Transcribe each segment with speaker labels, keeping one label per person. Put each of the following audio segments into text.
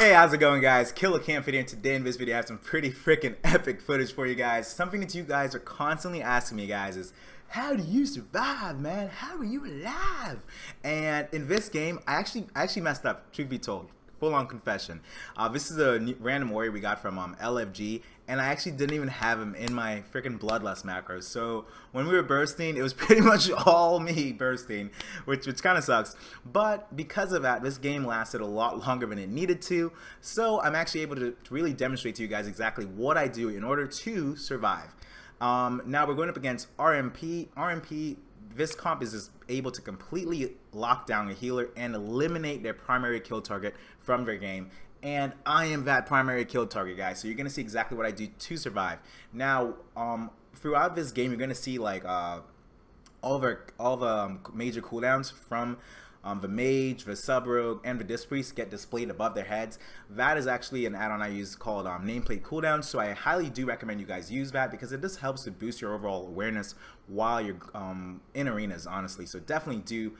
Speaker 1: Hey, how's it going, guys? Killer Camp here, and today in this video I have some pretty freaking epic footage for you guys. Something that you guys are constantly asking me, guys, is how do you survive, man? How are you alive? And in this game, I actually messed up, truth be told. Full-on confession. This is a random warrior we got from LFG, and I actually didn't even have him in my freaking bloodlust macros. So when we were bursting, it was pretty much all me bursting, which kind of sucks. But because of that, this game lasted a lot longer than it needed to. So I'm actually able to really demonstrate to you guys exactly what I do in order to survive. Now we're going up against RMP. This comp is just able to completely lock down a healer and eliminate their primary kill target from their game. And I am that primary kill target, guys. So you're going to see exactly what I do to survive. Now, throughout this game, you're going to see like all the major cooldowns from the Mage, the Sub Rogue, and the Disc Priest get displayed above their heads. That is actually an add-on I use called Nameplate Cooldown, so I highly do recommend you guys use that because it just helps to boost your overall awareness while you're in arenas, honestly. So definitely do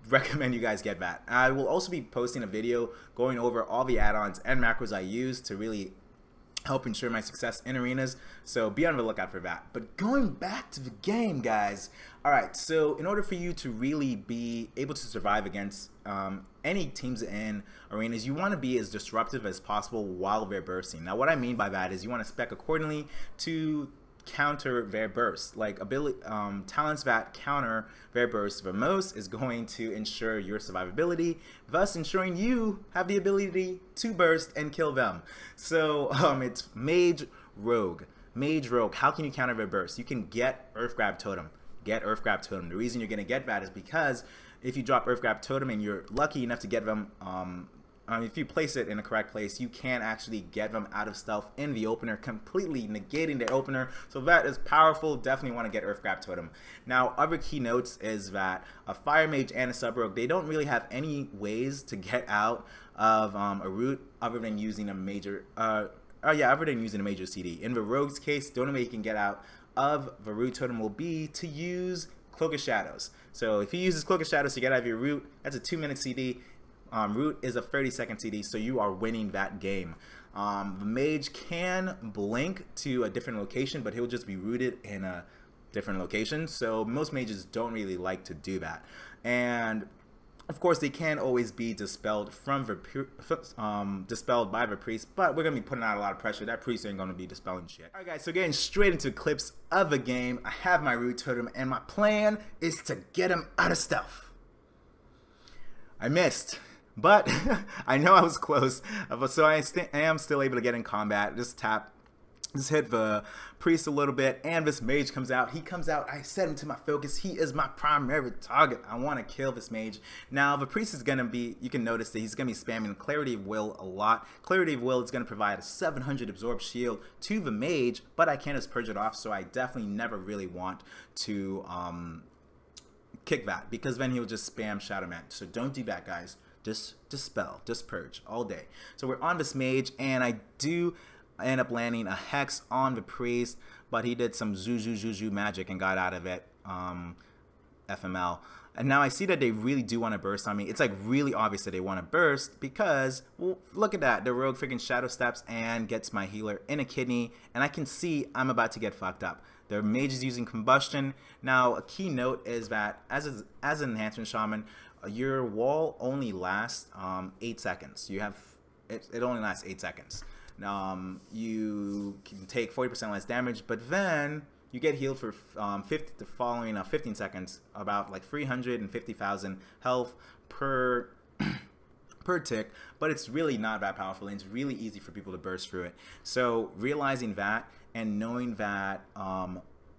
Speaker 1: recommend you guys get that. I will also be posting a video going over all the add-ons and macros I use to really help ensure my success in arenas, so be on the lookout for that. But going back to the game, guys, alright, so in order for you to really be able to survive against any teams in arenas, you want to be as disruptive as possible while they're bursting. Now what I mean by that is you want to spec accordingly to counter their burst. Like talents that counter their burst the most is going to ensure your survivability, thus ensuring you have the ability to burst and kill them. So it's Mage Rogue. Mage Rogue, how can you counter their burst? You can get Earth Grab Totem. Get Earth Grab Totem. The reason you're going to get that is because if you drop Earth Grab Totem and you're lucky enough to get them if you place it in the correct place, you can actually get them out of stealth in the opener, completely negating their opener. So that is powerful. Definitely want to get Earth Grab Totem. Now, other key notes is that a Fire Mage and a Sub Rogue, they don't really have any ways to get out of a route other than using a major, other than using a major CD. In the Rogue's case, the only way you can get out of the root totem will be to use Cloak of Shadows. So if he uses Cloak of Shadows to get out of your root, that's a 2-minute CD. Root is a 30-second CD, so you are winning that game. The Mage can blink to a different location, but he'll just be rooted in a different location, so most mages don't really like to do that. And of course, they can always be dispelled from the dispelled by the priest, but we're gonna be putting out a lot of pressure. That priest ain't gonna be dispelling shit. Alright guys, so getting straight into clips of the game, I have my root totem, and my plan is to get him out of stealth. I missed. But I know I was close, so I am still able to get in combat. Just hit the priest a little bit, and this mage comes out. He comes out, I set him to my focus. He is my primary target. I want to kill this mage. Now, the priest is going to be, you can notice that he's going to be spamming Clarity of Will a lot. Clarity of Will is going to provide a 700 absorb shield to the mage, but I can just purge it off, so I definitely never really want to kick that, because then he'll just spam Shadow Man. So don't do that, guys. Just dispel, just purge all day. So we're on this mage, and I do end up landing a hex on the priest, but he did some Zuzu magic and got out of it. FML. And now I see that they really do want to burst on me. It's like really obvious that they want to burst because, well, look at that. The rogue freaking shadow steps and gets my healer in a kidney, and I can see I'm about to get fucked up. The mage is using combustion. Now, a key note is that as an enhancement shaman, your wall only lasts 8 seconds. You have it only lasts 8 seconds. You can take 40% less damage, but then you get healed for the following 15 seconds, about like 350,000 health per per tick, but it's really not that powerful, and it's really easy for people to burst through it. So realizing that and knowing that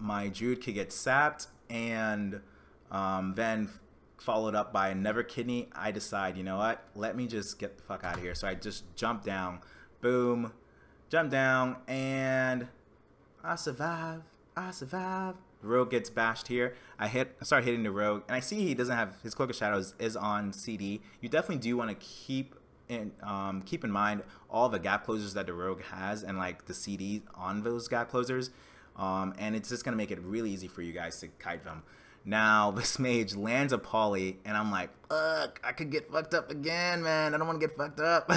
Speaker 1: my druid could get sapped and then followed up by another kidney, I decide, you know what, let me just get the fuck out of here. So I just jump down, boom, jump down, and I survive. The rogue gets bashed here. I start hitting the rogue, and I see he doesn't have his Cloak of Shadows is on CD. You definitely do want to keep in mind all the gap closers that the rogue has, and like the CD on those gap closers, and it's just gonna make it really easy for you guys to kite them. Now, this mage lands a poly, and I'm like, fuck, I could get fucked up again, man. I don't want to get fucked up.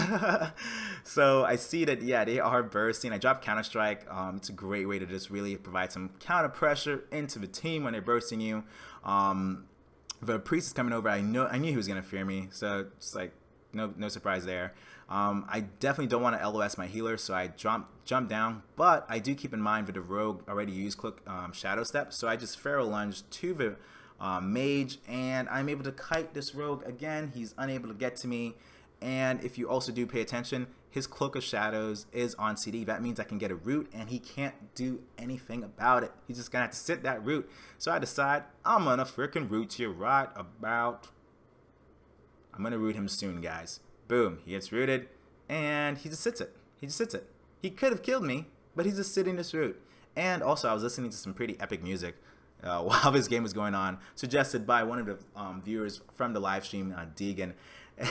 Speaker 1: So I see that, yeah, they are bursting. I dropped Counter-Strike. It's a great way to just really provide some counter pressure into the team when they're bursting you. The priest is coming over. I knew he was gonna fear me, so it's like no surprise there. I definitely don't want to LOS my healer, so I jump down. But I do keep in mind that the rogue already used Shadow Step, so I just Pharaoh Lunge to the mage, and I'm able to kite this rogue again. He's unable to get to me. And if you also do pay attention, his Cloak of Shadows is on CD. That means I can get a root, and he can't do anything about it. He's just gonna have to sit that root. So I decide I'm gonna freaking root you right about. I'm gonna root him soon, guys. Boom, he gets rooted, and he just sits it. He just sits it. He could have killed me, but he's just sitting this root. And also, I was listening to some pretty epic music while this game was going on, suggested by one of the viewers from the live stream, Deegan.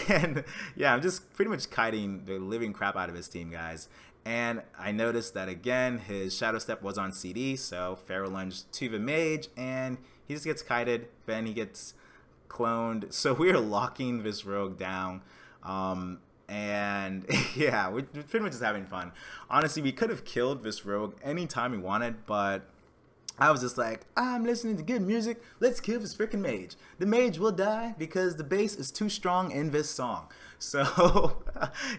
Speaker 1: And yeah, I'm just pretty much kiting the living crap out of his team, guys. And I noticed that again, his Shadow Step was on CD, so Pharaoh Lunge to the mage, and he just gets kited, then he gets cloned. So we're locking this rogue down. And yeah, we're pretty much just having fun. Honestly, we could have killed this rogue anytime we wanted, but I was just like, I'm listening to good music, let's kill this freaking mage. The mage will die because the bass is too strong in this song. So,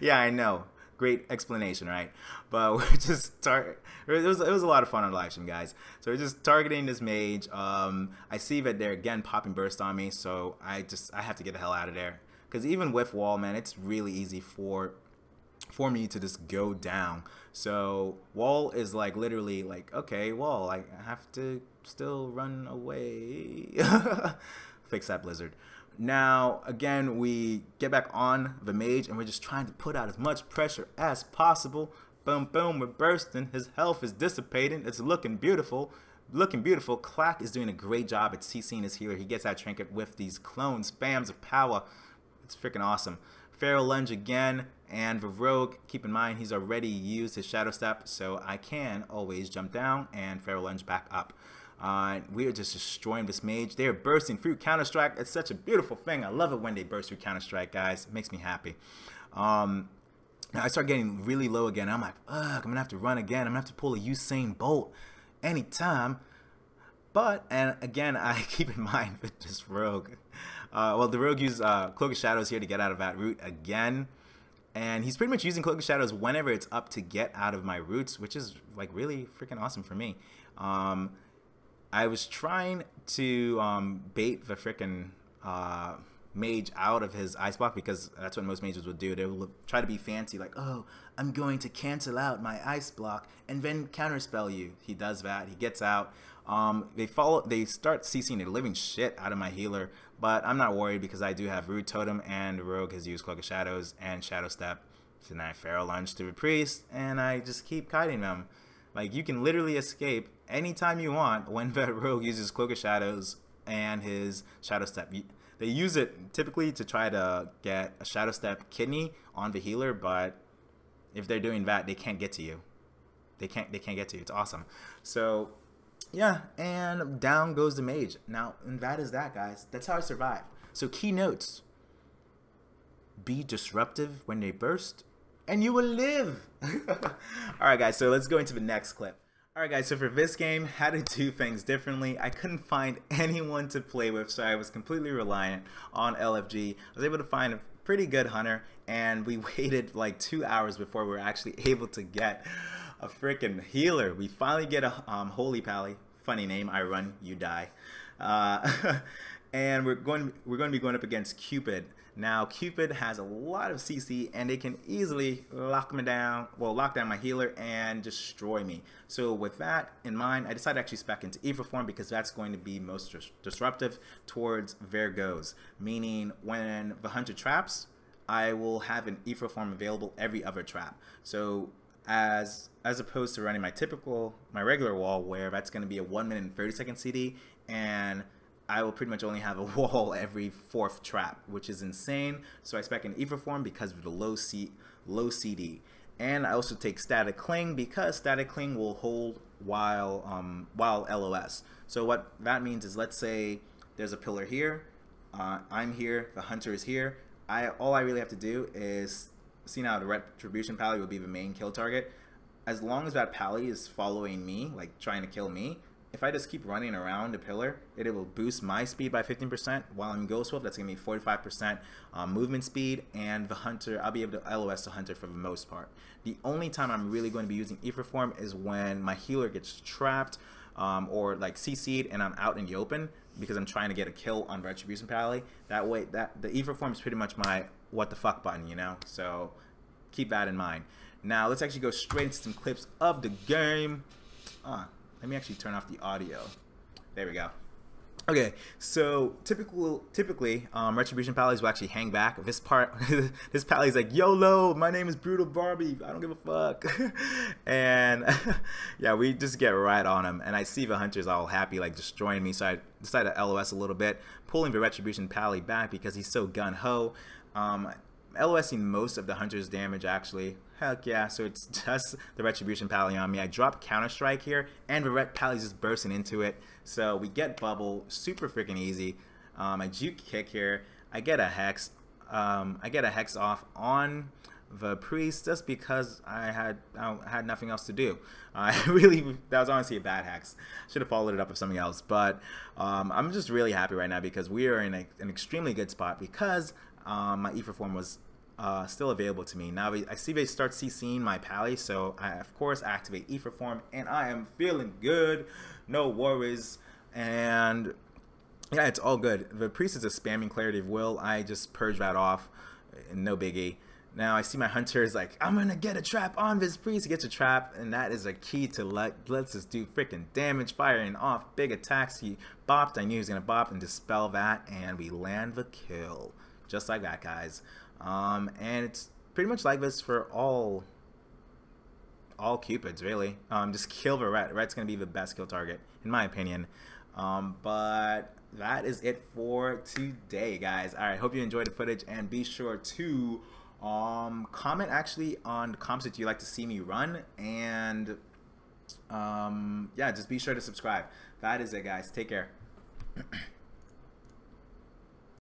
Speaker 1: yeah, I know. Great explanation, right? But we're just it was a lot of fun on live stream, guys. So we're just targeting this mage. I see that they're again popping burst on me, so I have to get the hell out of there. Because even with wall, man, it's really easy for me to just go down. So wall is like literally like, okay, wall, I have to still run away. Fix that blizzard. Now again, we get back on the mage, and we're just trying to put out as much pressure as possible. Boom, boom, we're bursting. His health is dissipating. It's looking beautiful. Looking beautiful. CLAAK is doing a great job at CCing his healer. He gets that trinket with these clone spams of power. It's freaking awesome. Pharaoh Lunge again, and the rogue, keep in mind he's already used his Shadow Step, so I can always jump down and Pharaoh Lunge back up. We are just destroying this mage. They are bursting through Counter-Strike. It's such a beautiful thing. I love it when they burst through Counter-Strike, guys. It makes me happy. Now I start getting really low again. I'm like, ugh, I'm going to have to run again. I'm going to have to pull a Usain Bolt anytime. But, and again, I keep in mind with this rogue. Well, the rogue used Cloak of Shadows here to get out of that root again. And he's pretty much using Cloak of Shadows whenever it's up to get out of my roots, which is like really freaking awesome for me. I was trying to bait the freaking mage out of his ice block, because that's what most mages would do. They will try to be fancy, like, oh, I'm going to cancel out my ice block and then counterspell you. He does that. He gets out. They start CCing the living shit out of my healer, but I'm not worried because I do have Root Totem, and the rogue has used Cloak of Shadows and Shadow Step. So then I Pharaoh Lunge to the priest, and I just keep kiting them. Like, you can literally escape anytime you want when the rogue uses Cloak of Shadows and his Shadow Step. They use it typically to try to get a Shadow Step kidney on the healer, but if they're doing that, they can't get to you. They can't get to you. It's awesome. So yeah, and down goes the mage. Now, and that is that, guys. That's how I survive. So key notes: be disruptive when they burst, and you will live. All right, guys. So let's go into the next clip. Alright guys, so for this game, how to do things differently. I couldn't find anyone to play with, so I was completely reliant on LFG. I was able to find a pretty good hunter, and we waited like 2 hours before we were actually able to get a freaking healer. We finally get a Holy Pally, funny name, I run, you die. And we're going to be going up against Cupid. Now, Cupid has a lot of CC, and they can easily lock down my healer and destroy me. So with that in mind, I decided to actually spec into Ether form, because that's going to be most disruptive towards their goes. Meaning, when the hunter traps, I will have an Ether form available every other trap. So as opposed to running my regular wall, where that's going to be a 1 minute and 30-second CD, and I will pretty much only have a wall every 4th trap, which is insane. So I spec in Ether form because of the low CD. And I also take Static Cling, because Static Cling will hold while LOS. So what that means is, let's say there's a pillar here, I'm here, the hunter is here. All I really have to do is see now the Retribution Pally will be the main kill target. As long as that Pally is following me, like trying to kill me, if I just keep running around the pillar, it will boost my speed by 15%. While I'm Ghost Wolf, that's going to be 45% movement speed, and the Hunter, I'll be able to LOS the Hunter for the most part. The only time I'm really going to be using Ether Form is when my healer gets trapped or like CC'd and I'm out in the open because I'm trying to get a kill on Retribution Pally. That way, the Ether Form is pretty much my what the fuck button, you know? So keep that in mind. Now let's actually go straight into some clips of the game. Let me actually turn off the audio. There we go. Okay, so typically, Retribution Pallies will actually hang back. This Pally's like, YOLO, my name is Brutal Barbie, I don't give a fuck. And yeah, we just get right on him. And I see the Hunter's all happy, like destroying me, so I decided to LOS a little bit, pulling the Retribution Pally back because he's so gun-ho. LOSing most of the Hunter's damage actually. Heck yeah, so it's just the Retribution Pally on me. I drop Counter-Strike here, and the Ret Pally's just bursting into it. So we get Bubble, super freaking easy. I juke kick here. I get a Hex. Off on the Priest just because I had nothing else to do. That was honestly a bad Hex. Should have followed it up with something else. But I'm just really happy right now because we are in an extremely good spot because my Ether Form was still available to me. Now I see they start CCing my Pally, so I of course activate Ether Form, and I am feeling good, no worries, and yeah, it's all good. The Priest is a spamming Clarity of Will. I just purge that off, no biggie. Now I see my Hunter is like, I'm gonna get a trap on this Priest. He gets a trap, and that is a key to let's just do freaking damage, firing off big attacks. He bopped. I knew he was gonna bop and dispel that, and we land the kill. Just like that, guys. And it's pretty much like this for all Cupids, really. Just kill the Ret. Ret's gonna be the best kill target, in my opinion. But that is it for today, guys. All right, hope you enjoyed the footage, and be sure to comment actually on the comps that you'd like to see me run, and yeah, just be sure to subscribe. That is it, guys. Take care.